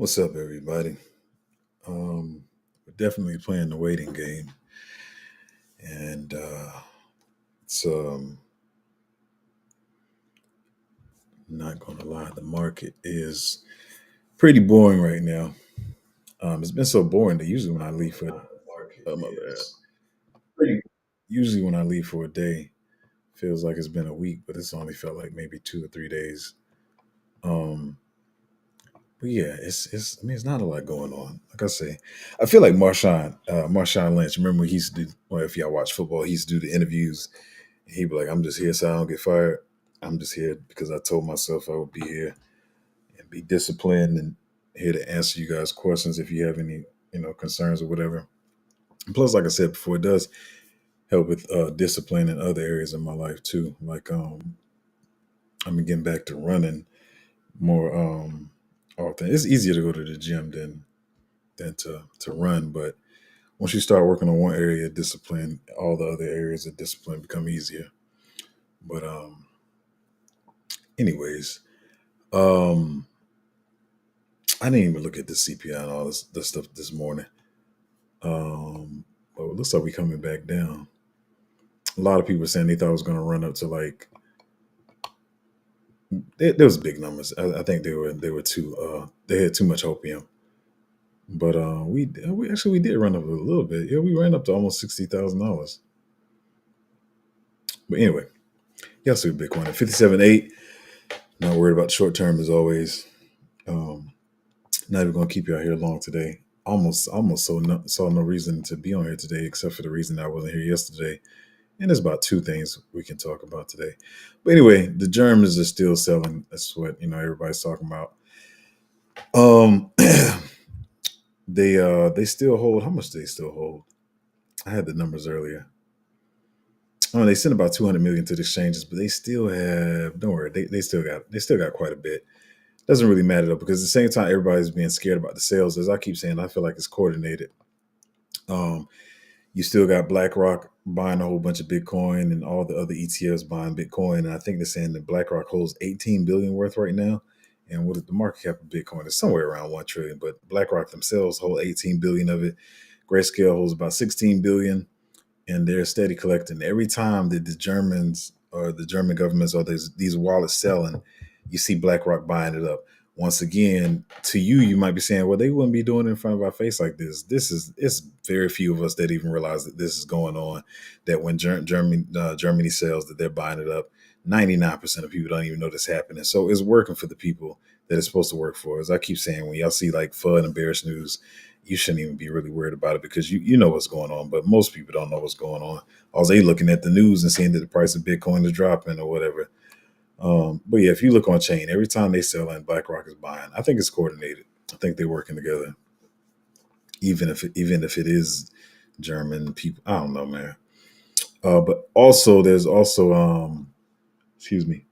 What's up, everybody? We're definitely playing the waiting game, and it's not gonna lie, the market is pretty boring right now. It's been so boring that usually when I leave for my bad. Usually when I leave for a day, feels like it's been a week, but it's only felt like maybe 2 or 3 days. Um, but yeah, it's I mean it's not a lot going on. Like I say, I feel like Marshawn Lynch. Remember he used to do well if y'all watch football, he used to do the interviews. He'd be like, I'm just here so I don't get fired. I'm just here because I told myself I would be here and be disciplined and here to answer you guys' questions if you have any, concerns or whatever. And plus, like I said before, it does help with discipline in other areas of my life too. Like I'm getting back to running more often. It's easier to go to the gym than to run, but once you start working on one area of discipline, all the other areas of discipline become easier. But anyways, um I didn't even look at the CPI and all this stuff this morning. But it looks like we coming back down. A lot of people were saying they thought it was going to run up to like there was big numbers. I think they were too they had too much opium. But we did run up a little bit. Yeah, we ran up to almost $60,000. But anyway, y'all see Bitcoin at 57.8. Not worried about short term as always. Um, Not even gonna keep you out here long today. Almost saw no reason to be on here today except for the reason that I wasn't here yesterday. And there's about two things we can talk about today. But anyway, the Germans are still selling. That's what everybody's talking about. Um, they still hold. How much do they still hold? I had the numbers earlier. Oh, they sent about 200 million to the exchanges, but they still have. Don't worry, they still got quite a bit. Doesn't really matter though, because at the same time, everybody's being scared about the sales. As I keep saying, I feel like it's coordinated. Um, you still got BlackRock buying a whole bunch of Bitcoin and all the other ETFs buying Bitcoin. And I think they're saying that BlackRock holds 18 billion worth right now. And what is the market cap of Bitcoin is somewhere around 1 trillion, but BlackRock themselves hold 18 billion of it. Grayscale holds about 16 billion, and they're steady collecting. Every time that the Germans or the German governments or these wallets selling, you see BlackRock buying it up. Once again, to you, you might be saying, well, they wouldn't be doing it in front of our face like this. It's very few of us that even realize that this is going on, that when Germany sells, that they're buying it up. 99% of people don't even know this happening. So it's working for the people that it's supposed to work for. As I keep saying, when y'all see like FUD and bearish news, you shouldn't even be really worried about it because you know what's going on. But most people don't know what's going on. All they looking at the news and seeing that the price of Bitcoin is dropping or whatever. But yeah, if you look on chain, every time they sell and BlackRock is buying, I think it's coordinated. I think they're working together, even if it is German people. I don't know, man. But also, there's also excuse me.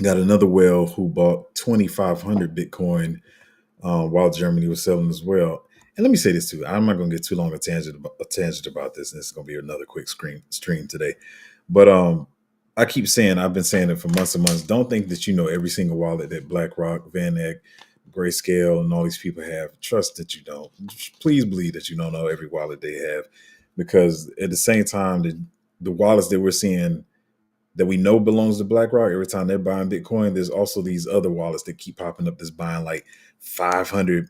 Got another whale who bought 2,500 Bitcoin while Germany was selling as well. And let me say this too. I'm not going to get too long a tangent about this, and it's going to be another quick stream today. But I keep saying, I've been saying it for months and months. Don't think that you know every single wallet that BlackRock, Van Eck, Grayscale, and all these people have. Trust that you don't. Please believe that you don't know every wallet they have, because at the same time, the wallets that we're seeing that we know belongs to BlackRock, every time they're buying Bitcoin, there's also these other wallets that keep popping up that's buying like $500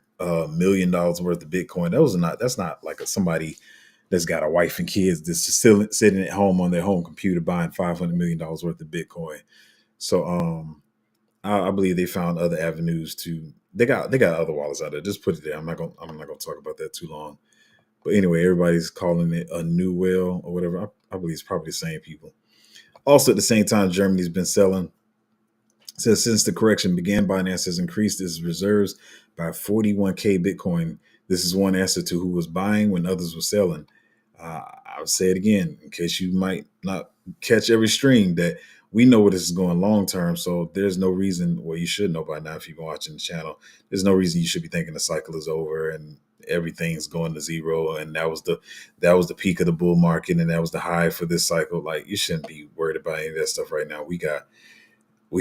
million worth of Bitcoin. That's not like somebody that's got a wife and kids that's just still sitting at home on their home computer buying $500 million worth of Bitcoin. So I believe they found other avenues to. They got other wallets out there. Just put it there. I'm not gonna talk about that too long. But anyway, everybody's calling it a new whale or whatever. I believe it's probably the same people. Also, at the same time, Germany's been selling. It says since the correction began, Binance has increased its reserves by 41K Bitcoin. This is one answer to who was buying when others were selling. I'll say it again in case you might not catch every stream that we know where this is going long term. So there's no reason, well, you should know by now if you've been watching the channel, there's no reason you should be thinking the cycle is over and everything's going to zero, and that was the peak of the bull market, and that was the high for this cycle. Like, you shouldn't be worried about any of that stuff right now. We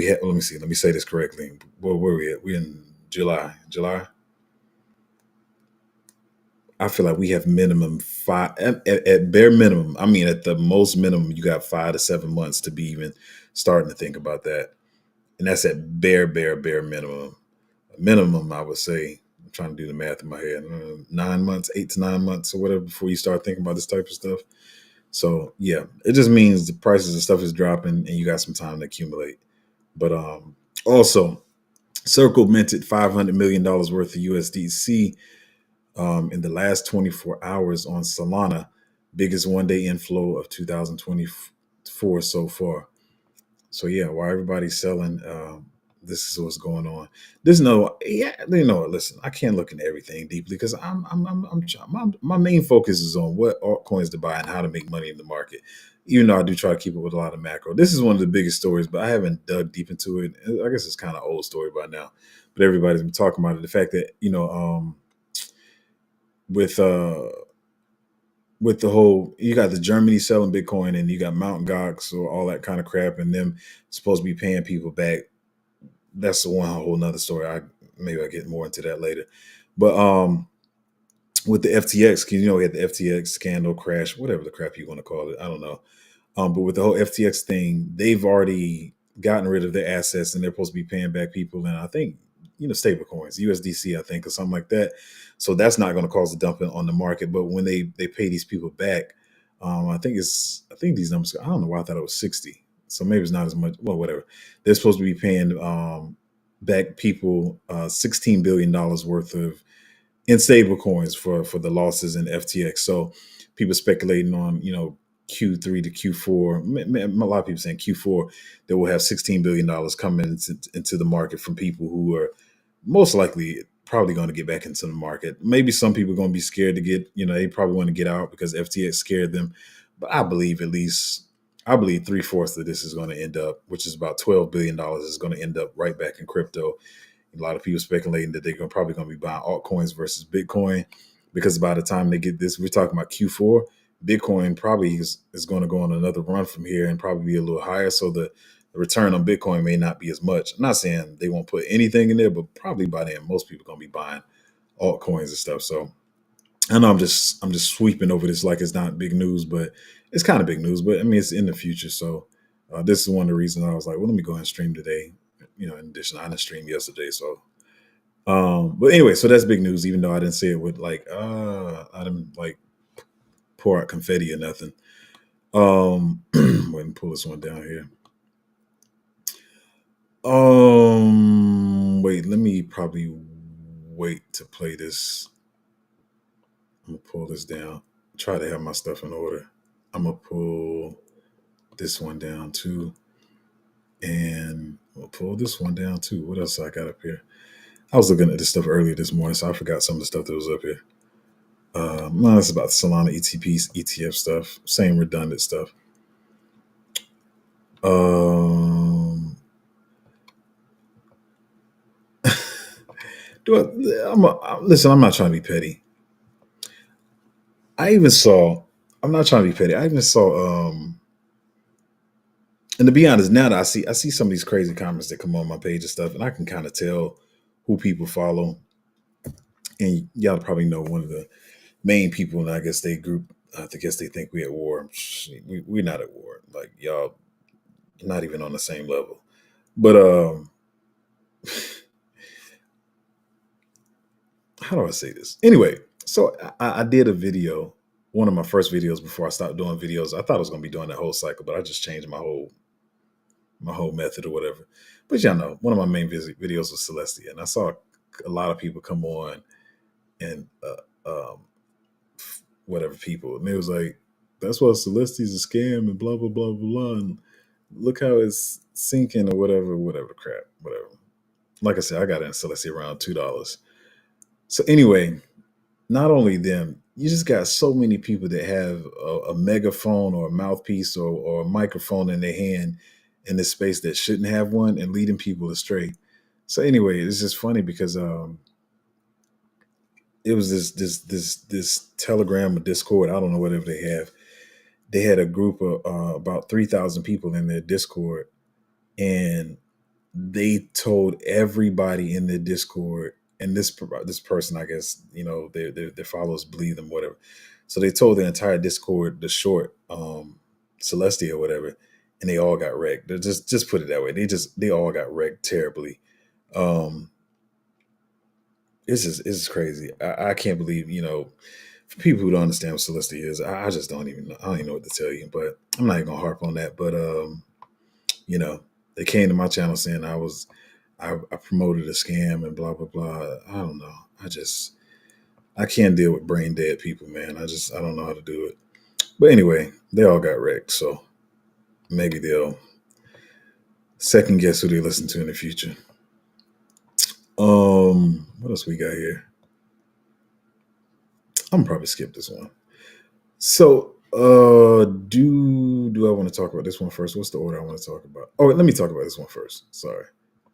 had, let me see, let me say this correctly. Where we at? We in July. July. I feel like we have minimum five at bare minimum. I mean, at the most minimum, you got 5 to 7 months to be even starting to think about that, and that's at bare minimum. Minimum, I would say. I'm trying to do the math in my head. 9 months, 8 to 9 months, or whatever, before you start thinking about this type of stuff. So yeah, it just means the prices of stuff is dropping, and you got some time to accumulate. But also, Circle minted $500 million worth of USDC in the last 24 hours on Solana, biggest one day inflow of 2024 so far. So yeah, while everybody's selling, this is what's going on. There's no, yeah, you know what? Listen, I can't look into everything deeply because my main focus is on what altcoins to buy and how to make money in the market. Even though I do try to keep it with a lot of macro. This is one of the biggest stories, but I haven't dug deep into it. I guess it's kind of old story by now, but everybody's been talking about it. The fact that with with the whole, you got the Germany selling Bitcoin, and you got Mountain Gox or all that kind of crap, and them supposed to be paying people back. That's the one whole nother story. Maybe I get more into that later. But with the FTX, 'cause, we had the FTX scandal crash, whatever the crap you want to call it. I don't know. But with the whole FTX thing, they've already gotten rid of their assets, and they're supposed to be paying back people. And I think, stable coins, USDC, I think, or something like that. So that's not going to cause a dumping on the market. But when they pay these people back, I think these numbers. I don't know why I thought it was 60. So maybe it's not as much. Well, whatever. They're supposed to be paying back people $16 billion worth of in stable coins for the losses in FTX. So people speculating on Q3 to Q4. A lot of people saying Q4 that will have $16 billion coming into the market from people who are most likely probably going to get back into the market. Maybe some people are going to be scared to get, they probably want to get out because FTX scared them. But I believe three-fourths of this is going to end up, which is about $12 billion, is going to end up right back in crypto. A lot of people speculating that they're probably going to be buying altcoins versus Bitcoin, because by the time they get this, we're talking about Q4, Bitcoin probably is going to go on another run from here and probably be a little higher. So the return on Bitcoin may not be as much. I'm not saying they won't put anything in there, but probably by then most people are going to be buying altcoins and stuff. So I know I'm just sweeping over this like it's not big news, but it's kind of big news. But I mean, it's in the future. So this is one of the reasons I was like, well, let me go ahead and stream today. In addition, I didn't stream yesterday. So but anyway, so that's big news, even though I didn't say it with like I didn't like pour out confetti or nothing. Wait and pull this one down here. Wait, let me probably wait to play this. I'm gonna pull this down. Try to have my stuff in order. I'm gonna pull this one down too, and I'll pull this one down too. What else I got up here? I was looking at this stuff earlier this morning, so I forgot some of the stuff that was up here. No, it's about Solana ETPs, ETF stuff, same redundant stuff. Listen, I'm not trying to be petty. I even saw. I'm not trying to be petty. I even saw. And to be honest, now that I see some of these crazy comments that come on my page and stuff, and I can kind of tell who people follow. And y'all probably know one of the main people, and I guess they group. I guess they think we at war. We're not at war. Like, y'all, not even on the same level. But how do I say this? Anyway, so I did a video, one of my first videos before I stopped doing videos. I thought I was going to be doing that whole cycle, but I just changed my whole method or whatever. But y'all know, one of my main videos was Celestia, and I saw a lot of people come on and whatever people, and it was like, that's why Celestia's a scam and blah blah blah blah blah. And look how it's sinking or whatever crap, whatever. Like I said, I got in Celestia around $2. So anyway, not only them, you just got so many people that have a megaphone or a mouthpiece or a microphone in their hand in this space that shouldn't have one and leading people astray. So anyway, it's just funny because it was this Telegram or Discord. I don't know whatever they have. They had a group of about 3,000 people in their Discord, and they told everybody in their Discord, and this person, I guess, their followers believe them, whatever. So they told the entire Discord the short Celestia or whatever, and they all got wrecked. They just put it that way. They all got wrecked terribly. Um, it's just crazy. I can't believe, for people who don't understand what Celestia is, I just don't even know. I don't even know what to tell you. But I'm not even gonna harp on that. But you know, they came to my channel saying I promoted a scam and blah blah blah. I don't know. I can't deal with brain dead people, man. I don't know how to do it. But anyway, they all got wrecked, so maybe they'll second guess who they listen to in the future. What else we got here? I'm gonna probably skip this one. So, do I want to talk about this one first? What's the order I want to talk about? Oh, let me talk about this one first. Sorry,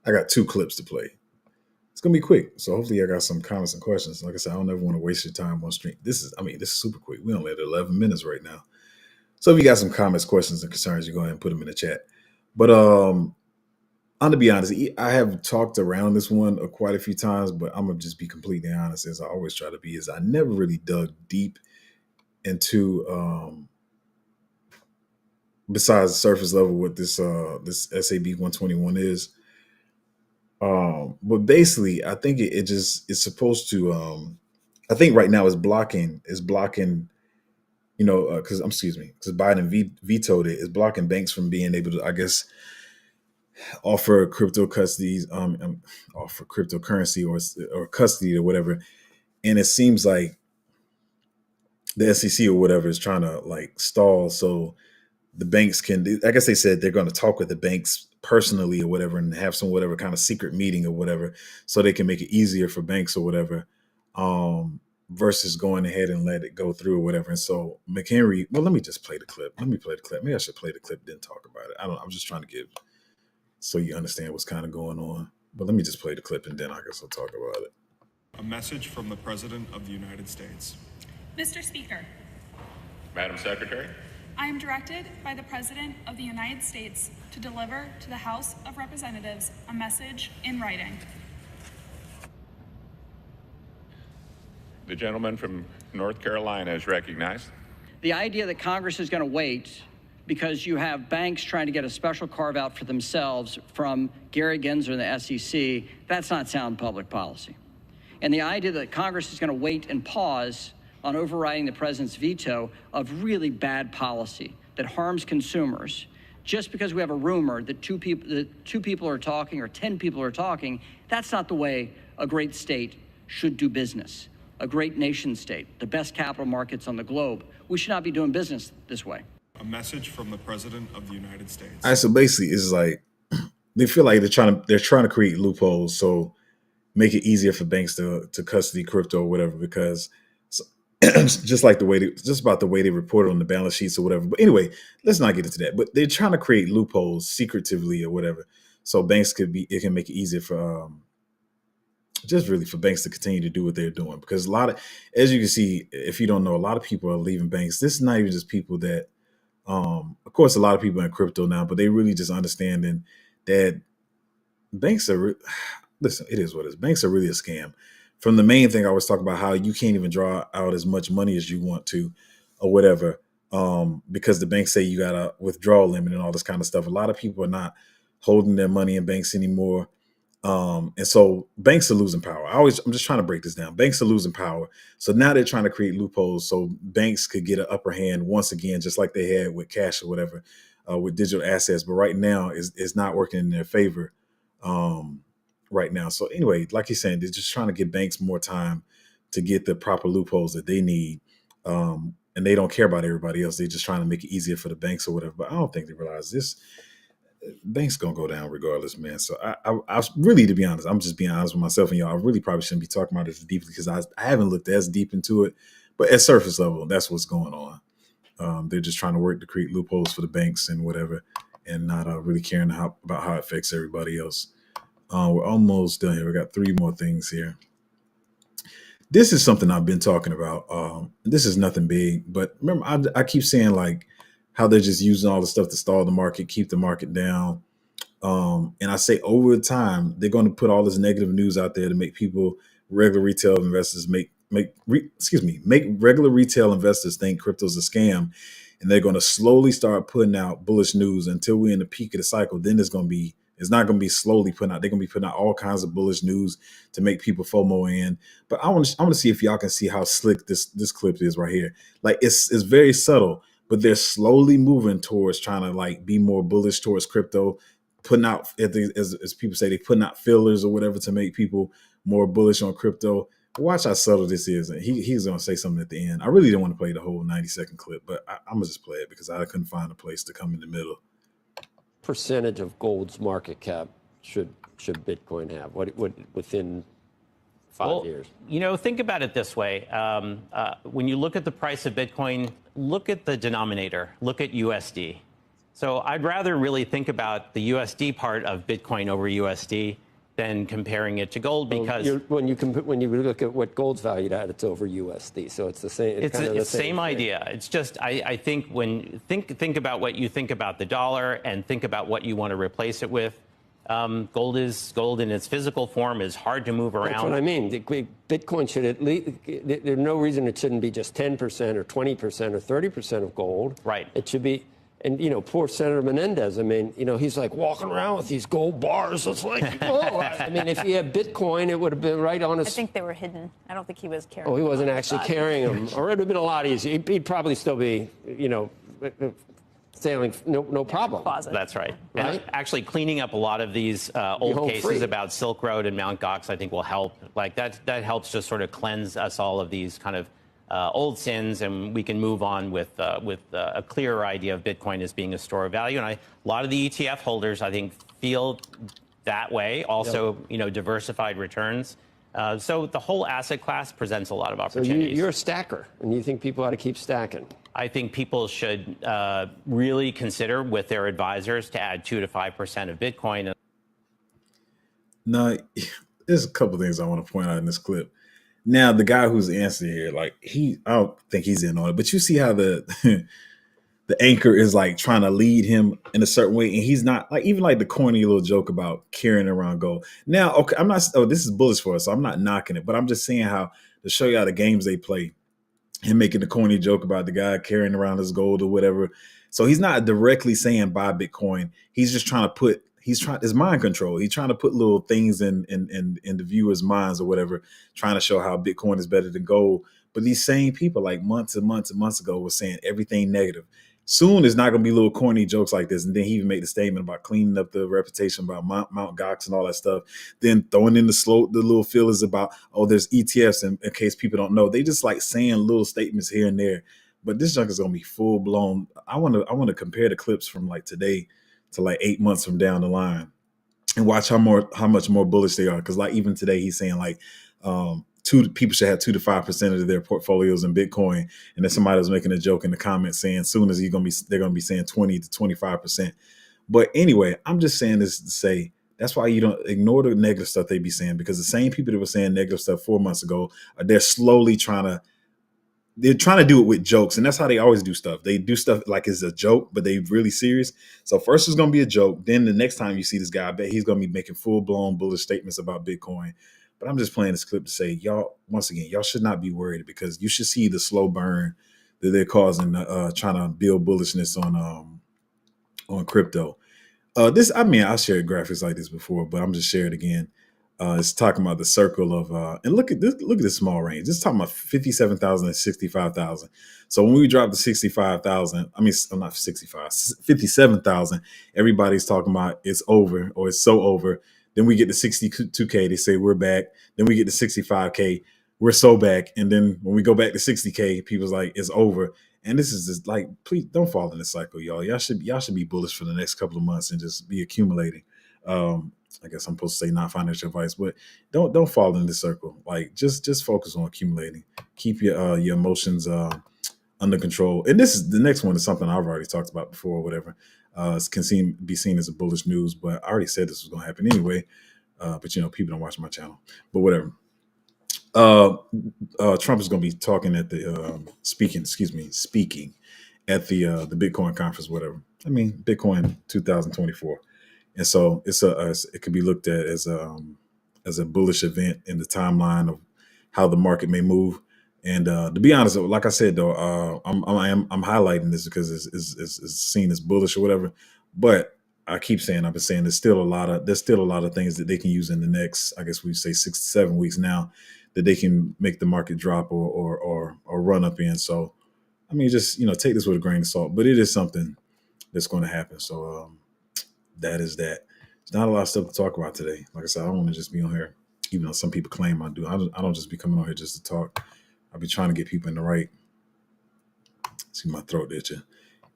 I got two clips to play. It's gonna be quick, so hopefully I got some comments and questions. Like I said, I don't ever want to waste your time on stream. This is super quick. We only at 11 minutes right now. So if you got some comments, questions, and concerns, you go ahead and put them in the chat. But I'm to be honest, I have talked around this one quite a few times, but I'm gonna just be completely honest, as I always try to be. Is I never really dug deep into besides the surface level what this SAB 121 is. But basically, I think it just it's supposed to. I think right now it's blocking. Because excuse me, because Biden vetoed it, is blocking banks from being able to, I guess, offer crypto custodies, offer cryptocurrency or custody or whatever. And it seems like the SEC or whatever is trying to like stall so the banks can. I guess they said they're going to talk with the banks personally or whatever and have some whatever kind of secret meeting or whatever so they can make it easier for banks or whatever. Versus going ahead and let it go through or whatever. And so McHenry, well, let me just play the clip. Let me play the clip. Maybe I should play the clip, then talk about it. I don't. I'm just trying to give so you understand what's kind of going on. But let me just play the clip and then I guess I'll talk about it. A message from the President of the United States. Mr. Speaker, Madam Secretary. I am directed by the President of the United States to deliver to the House of Representatives a message in writing. The gentleman from North Carolina is recognized. The idea that Congress is going to wait because you have banks trying to get a special carve out for themselves from Gary Gensler and the SEC, that's not sound public policy. And the idea that Congress is going to wait and pause on overriding the president's veto of really bad policy that harms consumers just because we have a rumor that two people are talking or 10 people are talking, that's not the way a great state should do business. A great nation state, the best capital markets on the globe. We should not be doing business this way. A message from the President of the United States. All right, so basically, it's like they feel like they're trying to create loopholes, so make it easier for banks to custody crypto or whatever. Because just about the way they report on the balance sheets or whatever. But anyway, let's not get into that. But they're trying to create loopholes secretively or whatever, so banks can make it easier for just really for banks to continue to do what they're doing. Because as you can see, if you don't know, a lot of people are leaving banks. This is not even just people that, of course, a lot of people are in crypto now, but they really just understanding that banks are, listen, it is what it is. Banks are really a scam. From the main thing I was talking about, how you can't even draw out as much money as you want to or whatever, because the banks say you got a withdrawal limit and all this kind of stuff. A lot of people are not holding their money in banks anymore. And so banks are losing power. I'm just trying to break this down. Banks are losing power. So now they're trying to create loopholes so banks could get an upper hand once again, just like they had with cash or whatever, with digital assets. But right now it's not working in their favor right now. So anyway, like you're saying, they're just trying to give banks more time to get the proper loopholes that they need. And they don't care about everybody else. They're just trying to make it easier for the banks or whatever. But I don't think they realize this. Banks gonna go down regardless, man. So I really, to be honest, I'm just being honest with myself and y'all. I really probably shouldn't be talking about this deeply because I haven't looked as deep into it. But at surface level, that's what's going on. They're just trying to work to create loopholes for the banks and whatever, and not really caring about how it affects everybody else. We're almost done here. We got 3 more things here. This is something I've been talking about. This is nothing big, but remember, I keep saying like how they're just using all the stuff to stall the market, keep the market down. And I say over time, they're going to put all this negative news out there to make people, regular retail investors, make regular retail investors think crypto's a scam, and they're going to slowly start putting out bullish news until we're in the peak of the cycle. Then it's not going to be slowly putting out. They're going to be putting out all kinds of bullish news to make people FOMO in. But I want to see if y'all can see how slick this clip is right here. Like it's very subtle, but they're slowly moving towards trying to like be more bullish towards crypto, putting out, as people say, they putting out fillers or whatever to make people more bullish on crypto. Watch how subtle this is. And he's going to say something at the end. I really don't want to play the whole 90-second clip, but I'm going to just play it because I couldn't find a place to come in the middle. Percentage of gold's market cap should Bitcoin have? What within 5 years? Think about it this way. When you look at the price of Bitcoin, look at the denominator, look at USD. So I'd rather really think about the USD part of Bitcoin over USD than comparing it to gold, because when you look at what gold's valued at, it's over USD. So it's the same. It's kind of the the same idea. It's just I think when think about what you think about the dollar and think about what you want to replace it with. Gold in its physical form is hard to move around. That's what I mean. Bitcoin should at least. There's no reason it shouldn't be just 10% or 20% or 30% of gold. Right. It should be. And, poor Senator Menendez, I mean, he's like walking around with these gold bars. It's like, whoa. I mean, if he had Bitcoin, it would have been right on his... I think they were hidden. I don't think he was carrying them. Oh, he wasn't on his actually body. carrying them. Or it would have been a lot easier. He'd probably still be, sailing, no problem. Closet. That's right. Right? And actually cleaning up a lot of these old home cases free. about Silk Road and Mt. Gox, I think will help. Like that helps just sort of cleanse us all of these kind of old sins, and we can move on with a clearer idea of Bitcoin as being a store of value. And a lot of the ETF holders, I think, feel that way. Also, diversified returns. So the whole asset class presents a lot of opportunities. So you're a stacker, and you think people ought to keep stacking. I think people should really consider with their advisors to add 2 to 5% of Bitcoin. Now, there's a couple things I want to point out in this clip. Now, the guy who's answering here, like I don't think he's in on it, but you see how the the anchor is like trying to lead him in a certain way, and he's not, like, even like the corny little joke about carrying around gold. Now, okay, I'm not. Oh, this is bullish for us, so I'm not knocking it, but I'm just saying how to show you how the games they play. Him making the corny joke about the guy carrying around his gold or whatever. So he's not directly saying buy Bitcoin. He's just trying to put. His mind control. He's trying to put little things in the viewers' minds or whatever, trying to show how Bitcoin is better than gold. But these same people, like months and months and months ago, were saying everything negative. Soon it's not going to be little corny jokes like this. And then he even made the statement about cleaning up the reputation about Mount Gox and all that stuff. Then throwing in the little feelers about, oh, there's ETFs, in case people don't know. They just like saying little statements here and there. But this junk is going to be full blown. I want to compare the clips from like today to like 8 months from down the line, and watch how much more bullish they are. Because like even today, he's saying like people should have 2 to 5% of their portfolios in Bitcoin, and then somebody was making a joke in the comments saying soon as they're gonna be saying 20 to 25%. But anyway, I'm just saying this to say that's why you don't ignore the negative stuff they be saying, because the same people that were saying negative stuff 4 months ago, they're slowly trying to do it with jokes, and that's how they always do stuff. They do stuff like it's a joke, but they really serious. So first it's going to be a joke. Then the next time you see this guy, I bet he's going to be making full-blown bullish statements about Bitcoin. But I'm just playing this clip to say, y'all, once again, y'all should not be worried, because you should see the slow burn that they're causing, trying to build bullishness on crypto. I've shared graphics like this before, but I'm just sharing it again. It's talking about the circle of, and look at this small range. It's talking about 57,000 and 65,000. So when we drop to 65,000, I'm not 65, 57,000, everybody's talking about it's over or it's so over. Then we get to 62K, they say we're back. Then we get to 65K, we're so back. And then when we go back to 60K, people's like, it's over. And this is just like, please don't fall in this cycle, y'all. Y'all should be bullish for the next couple of months and just be accumulating. I guess I'm supposed to say not financial advice, but don't fall in this circle. Like just focus on accumulating. Keep your emotions under control. And this is the next one is something I've already talked about before or whatever. It be seen as a bullish news, but I already said this was going to happen anyway. But people don't watch my channel. But whatever. Uh, Trump is going to be talking at the speaking at the Bitcoin conference, whatever. I mean, Bitcoin 2024, and so it could be looked at as a bullish event in the timeline of how the market may move. And to be honest, like I said though, I'm highlighting this because it's seen as bullish or whatever. But I've been saying there's still a lot of things that they can use in the next, I guess we say 6 to 7 weeks now, that they can make the market drop or run up in. So I mean, just take this with a grain of salt, but it is something that's going to happen. So that is that. There's not a lot of stuff to talk about today. Like I said, I don't want to just be on here, even though some people claim I do. I don't just be coming on here just to talk. I'll be trying to get people in the right. See my throat itching.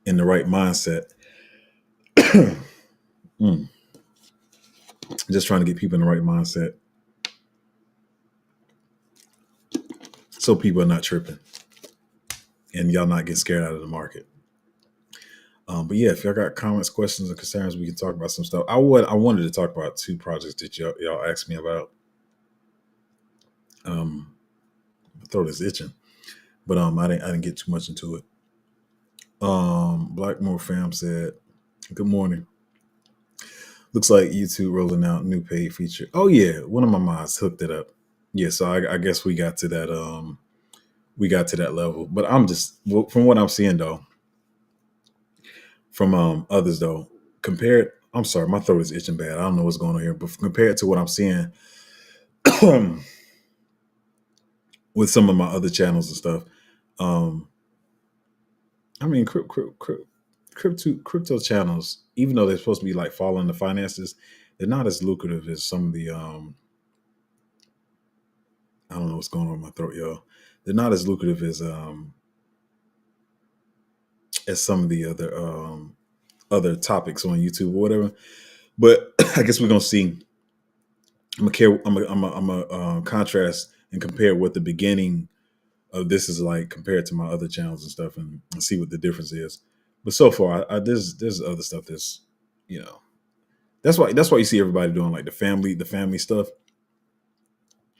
In the right mindset. Just trying to get people in the right mindset, so people are not tripping and y'all not getting scared out of the market. But yeah, if y'all got comments, questions, or concerns, we can talk about some stuff. I wanted to talk about 2 projects that y'all asked me about. My throat is itching, but I didn't get too much into it. Blackmore fam said, "Good morning. Looks like YouTube rolling out new paid feature." Oh yeah, one of my mods hooked it up. Yeah, so I guess we got to that. We got to that level. But from what I'm seeing though, from others though, compared. I'm sorry, my throat is itching bad. I don't know what's going on here, but compared to what I'm seeing with some of my other channels and stuff, I mean, crypto channels, even though they're supposed to be like following the finances, they're not as lucrative as some of the I don't know what's going on with my throat, y'all. They're not as lucrative as some of the other topics on YouTube or whatever. But I guess we're gonna see. I'm gonna contrast and compare what the beginning of this is like compared to my other channels and stuff, and see what the difference is. But so far, there's other stuff that's, you know, that's why you see everybody doing like the family stuff.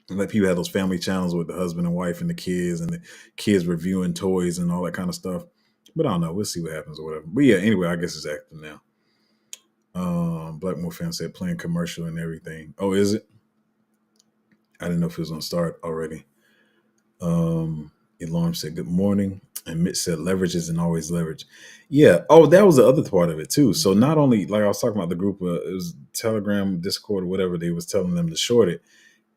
And like people have those family channels with the husband and wife and the kids reviewing toys and all that kind of stuff. But I don't know. We'll see what happens or whatever. But yeah, anyway, I guess it's active now. Blackmore fan said playing commercial and everything. Oh, is it? I didn't know if it was on start already. Alarm said good morning. And Mitch said leverage isn't always leverage. Yeah. Oh, that was the other part of it too. So not only, like I was talking about the group, it was Telegram, Discord, or whatever, they was telling them to short it.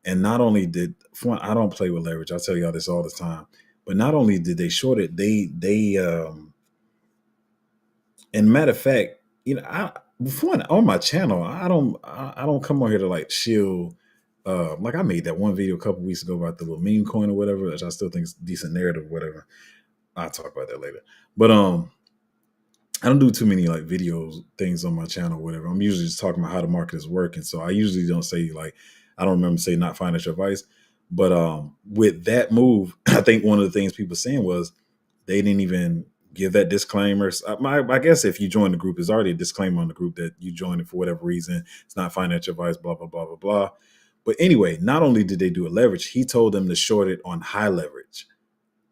And not only I don't play with leverage. I tell y'all this all the time. But not only did they short it, and matter of fact, on my channel, I don't come on here to like shield. Like I made that one video a couple weeks ago about the little meme coin or whatever, which I still think is decent narrative, or whatever. I'll talk about that later. But I don't do too many like videos things on my channel or whatever. I'm usually just talking about how the market is working. So I usually don't say like, I don't remember saying not financial advice. But with that move, I think one of the things people saying was they didn't even give that disclaimer. I guess if you join the group, there's already a disclaimer on the group that you joined it for whatever reason. It's not financial advice, blah, blah, blah, blah, blah. But anyway, not only did they do a leverage, he told them to short it on high leverage.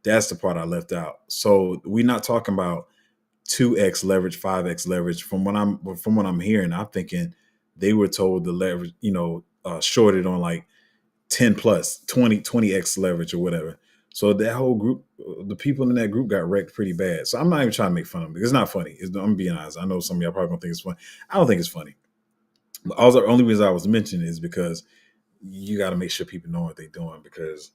That's the part I left out. So we're not talking about 2x leverage, 5x leverage. From what I'm hearing, I'm thinking they were told to leverage, short it on like 10 plus 20x leverage or whatever. So that whole group, the people in that group got wrecked pretty bad. So I'm not even trying to make fun of them. It's not funny. I'm being honest. I know some of y'all probably don't think it's funny. I don't think it's funny. But the only reason I was mentioning is because you got to make sure people know what they're doing, because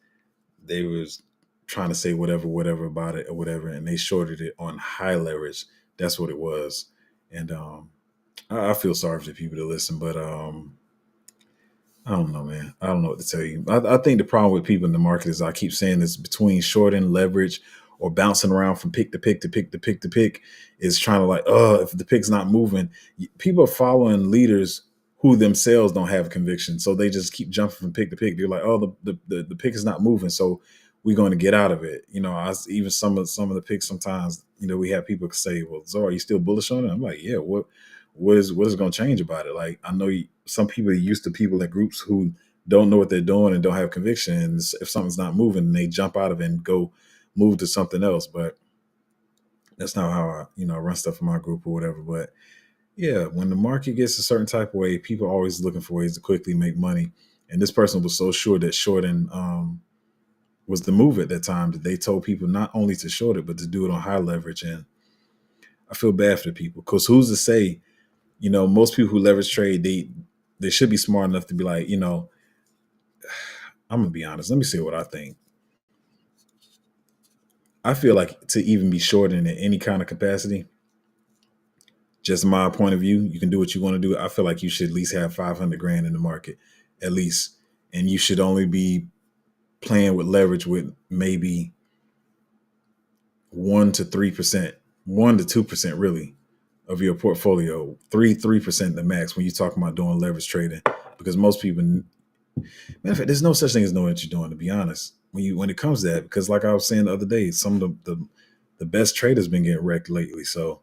they was trying to say whatever about it or whatever, and they shorted it on high leverage. That's what it was. And I feel sorry for the people that listen, but I don't know, man. I don't know what to tell you. I think the problem with people in the market is, I keep saying this, between short and leverage or bouncing around from pick to pick to pick to pick to pick, is trying to like, if the pick's not moving, people are following leaders who themselves don't have conviction. So they just keep jumping from pick to pick. They're like, oh, the pick is not moving, so we're going to get out of it. Even some of the picks sometimes, we have people say, well, Zora, are you still bullish on it? I'm like, yeah, what is going to change about it? Like, I know some people are used to people in groups who don't know what they're doing and don't have convictions. If something's not moving, they jump out of it and go move to something else. But that's not how I run stuff in my group or whatever. But yeah, when the market gets a certain type of way, people are always looking for ways to quickly make money. And this person was so sure that shorting was the move at that time that they told people not only to short it, but to do it on high leverage. And I feel bad for the people, because who's to say, most people who leverage trade, they should be smart enough to be like, I'm gonna be honest. Let me say what I think. I feel like to even be short in any kind of capacity, just my point of view, you can do what you want to do. I feel like you should at least have 500 grand in the market, at least. And you should only be playing with leverage with maybe 1 to 3%, 1 to 2% really of your portfolio, 3% the max when you're talking about doing leverage trading. Because most people, matter of fact, there's no such thing as knowing what you're doing, to be honest. When it comes to that, because like I was saying the other day, some of the best traders been getting wrecked lately. So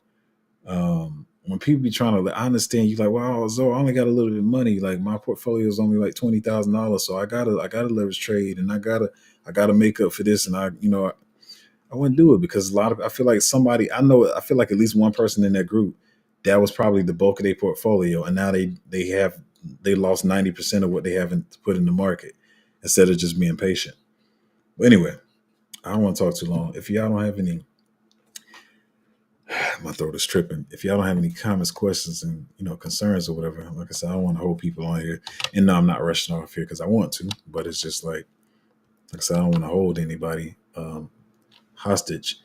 when people be trying to, I understand you like, wow, Zo, I only got a little bit of money. Like my portfolio is only like $20,000, so I gotta leverage trade, and I gotta make up for this, and I wouldn't do it, because I feel like I feel like at least one person in that group, that was probably the bulk of their portfolio, and now they lost 90% of what they haven't put in the market instead of just being patient. But anyway, I don't want to talk too long. If y'all don't have any, my throat is tripping. If y'all don't have any comments, questions, and concerns or whatever, like I said, I don't want to hold people on here. And no, I'm not rushing off here because I want to, but it's just like I said, I don't want to hold anybody hostage.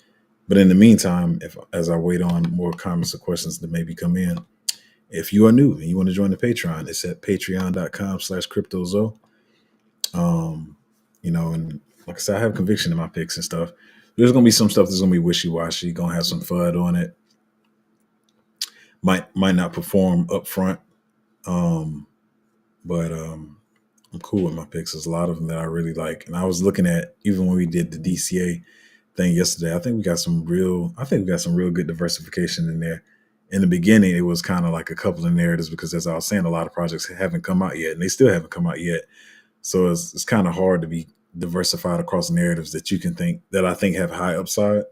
But in the meantime, as I wait on more comments or questions that maybe come in, if you are new and you want to join the Patreon, it's at patreon.com/cryptozo. And like I said, I have conviction in my picks and stuff. There's gonna be some stuff that's gonna be wishy-washy, gonna have some FUD on it. Might not perform up front. But I'm cool with my picks. There's a lot of them that I really like. And I was looking at, even when we did the DCA thing yesterday, I think we got some real good diversification in there. In the beginning, it was kind of like a couple of narratives, because as I was saying, a lot of projects haven't come out yet, and they still haven't come out yet. So it's kind of hard to be diversified across narratives that I think have high upside.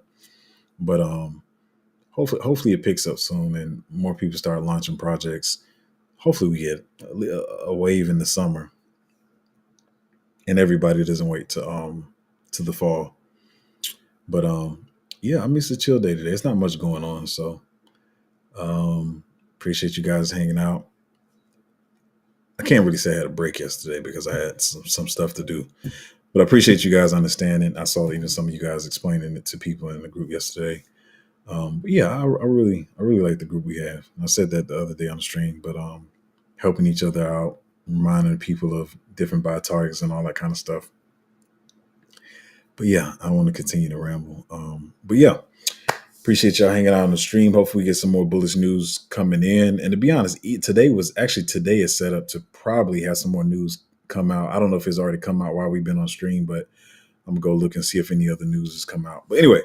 But hopefully it picks up soon and more people start launching projects. Hopefully we get a wave in the summer, and everybody doesn't wait to the fall. But yeah, I miss a chill day today. It's not much going on, so appreciate you guys hanging out. I can't really say I had a break yesterday because I had some stuff to do, but I appreciate you guys understanding. I saw even some of you guys explaining it to people in the group yesterday. But yeah, I really like the group we have. And I said that the other day on the stream, but helping each other out, reminding people of different buy targets and all that kind of stuff. But yeah, I want to continue to ramble. But yeah, appreciate y'all hanging out on the stream. Hopefully we get some more bullish news coming in. And to be honest, today is set up to probably have some more news come out. I don't know if it's already come out while we've been on stream, but I'm gonna go look and see if any other news has come out. But anyway,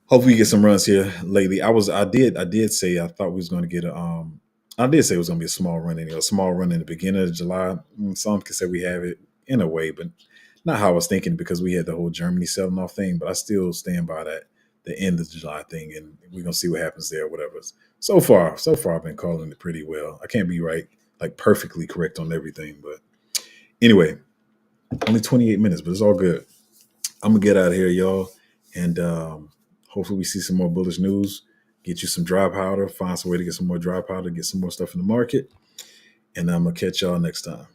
hopefully we get some runs here lately. I did say I thought we was gonna get I did say it was gonna be a small run in the beginning of July. Some can say we have it in a way, but not how I was thinking, because we had the whole Germany selling off thing. But I still stand by the end of July thing, and we're gonna see what happens there, whatever. So far I've been calling it pretty well. I can't be like perfectly correct on everything, but anyway, only 28 minutes, but it's all good. I'm gonna get out of here, y'all, and hopefully we see some more bullish news, get you some dry powder, find some way to get some more dry powder, get some more stuff in the market, and I'm gonna catch y'all next time.